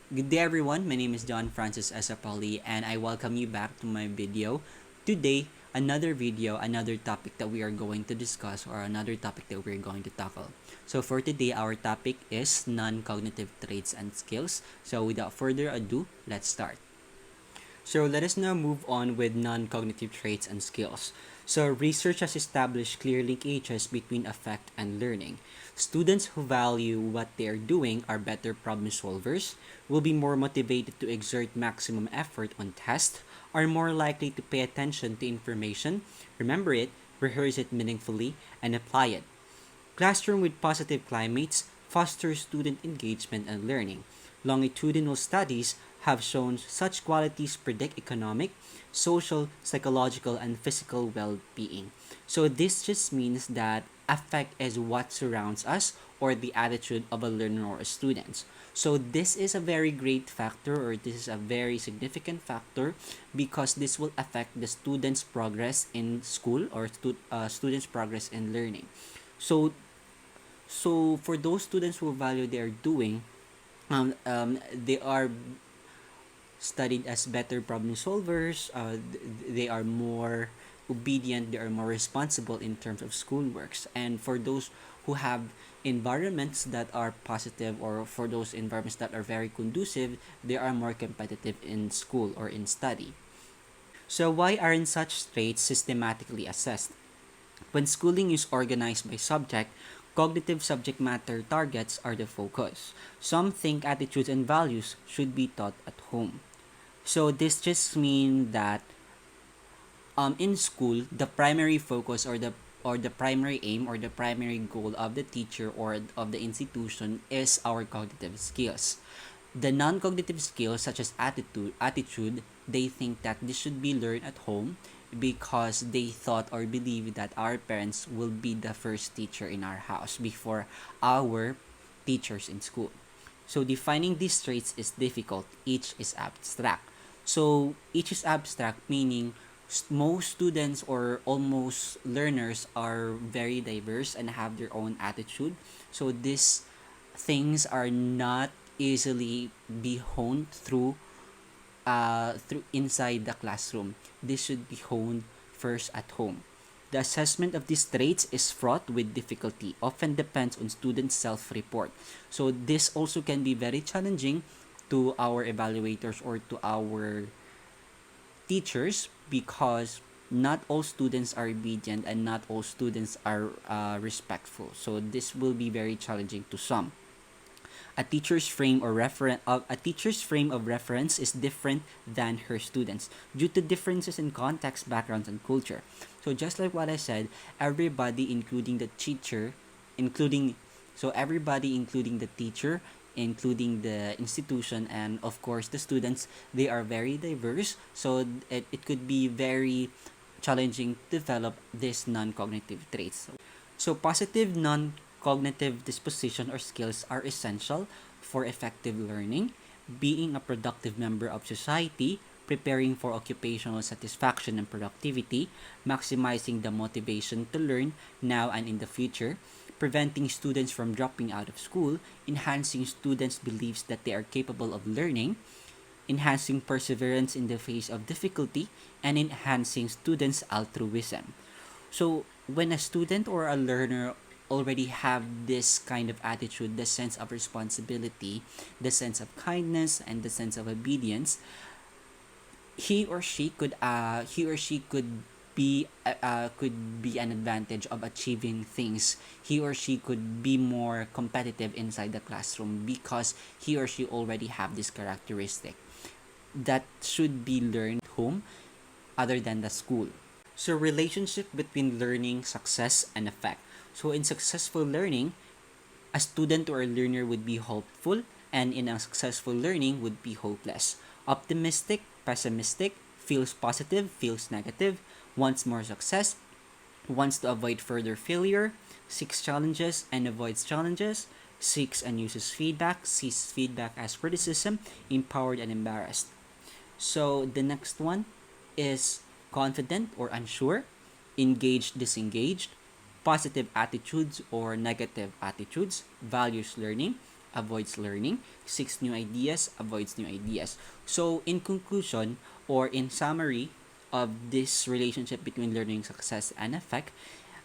Good day everyone, my name is John Francis Esapoli and I welcome you back to my video. Today, another topic that we are going to discuss or another topic that we're going to tackle. So for today, our topic is non-cognitive traits and skills. So without further ado, let's start. So let us now move on with non-cognitive traits and skills. So research has established clear linkages between affect and learning. Students who value what they are doing are better problem solvers, will be more motivated to exert maximum effort on tests, are more likely to pay attention to information, remember it, rehearse it meaningfully, and apply it. Classroom with positive climates foster student engagement and learning. Longitudinal studies have shown such qualities predict economic, social, psychological, and physical well-being. So this just means that affect is what surrounds us or the attitude of a learner or a student. So this is a very great factor or this is a very significant factor because this will affect the student's progress in school or students' progress in learning. So for those students who value they are doing, they are studied as better problem solvers. They are more obedient. They are more responsible in terms of schoolworks. And for those who have environments that are positive or for those environments that are very conducive, they are more competitive in school or in study. So why aren't such traits systematically assessed? When schooling is organized by subject, cognitive subject matter targets are the focus. Some think attitudes and values should be taught at home. So this just means that in school, the primary focus or the primary aim or the primary goal of the teacher or of the institution is our cognitive skills. The non-cognitive skills such as attitude, they think that this should be learned at home because they thought or believe that our parents will be the first teacher in our house before our teachers in school. So defining these traits is difficult. Each is abstract. So each is abstract, meaning most students or almost learners are very diverse and have their own attitude. So these things are not easily be honed through inside the classroom. This should be honed first at home. The assessment of these traits is fraught with difficulty, often depends on students' self-report. So this also can be very challenging to our evaluators or to our teachers because not all students are obedient and not all students are respectful. So this will be very challenging to some. A teacher's frame of reference is different than her students due to differences in context, backgrounds, and culture. So just like what I said, everybody, including the teacher, including so everybody, including the teacher, including the institution, and of course the students, they are very diverse. So it could be very challenging to develop these non-cognitive traits. So positive non-cognitive disposition or skills are essential for effective learning, being a productive member of society, preparing for occupational satisfaction and productivity, maximizing the motivation to learn now and in the future, preventing students from dropping out of school, enhancing students' beliefs that they are capable of learning, enhancing perseverance in the face of difficulty, and enhancing students' altruism. So when a student or a learner already have this kind of attitude, the sense of responsibility, the sense of kindness, and the sense of obedience, he or she could be an advantage of achieving things. He or she could be more competitive inside the classroom because he or she already have this characteristic that should be learned at home other than the school. So relationship between learning, success, and effect. So in successful learning, a student or a learner would be hopeful, and in a successful learning would be hopeless. Optimistic, pessimistic, feels positive, feels negative, wants more success, wants to avoid further failure, seeks challenges and avoids challenges, seeks and uses feedback, sees feedback as criticism, empowered and embarrassed. So the next one is confident or unsure, engaged, disengaged, positive attitudes or negative attitudes, values learning, avoids learning, seeks new ideas, avoids new ideas. So, in conclusion, or in summary of this relationship between learning success and effect,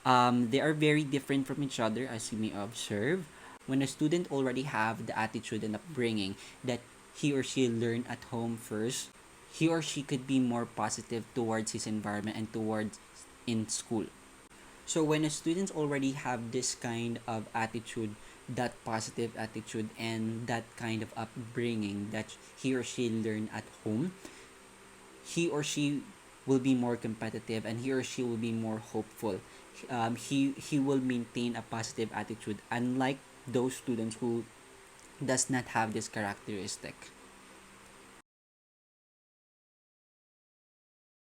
they are very different from each other, as you may observe. When a student already have the attitude and upbringing that he or she learned at home first, he or she could be more positive towards his environment and towards in school. So when a students already have this kind of attitude, that positive attitude and that kind of upbringing that he or she learned at home, he or she will be more competitive and he or she will be more hopeful. He will maintain a positive attitude, unlike those students who does not have this characteristic.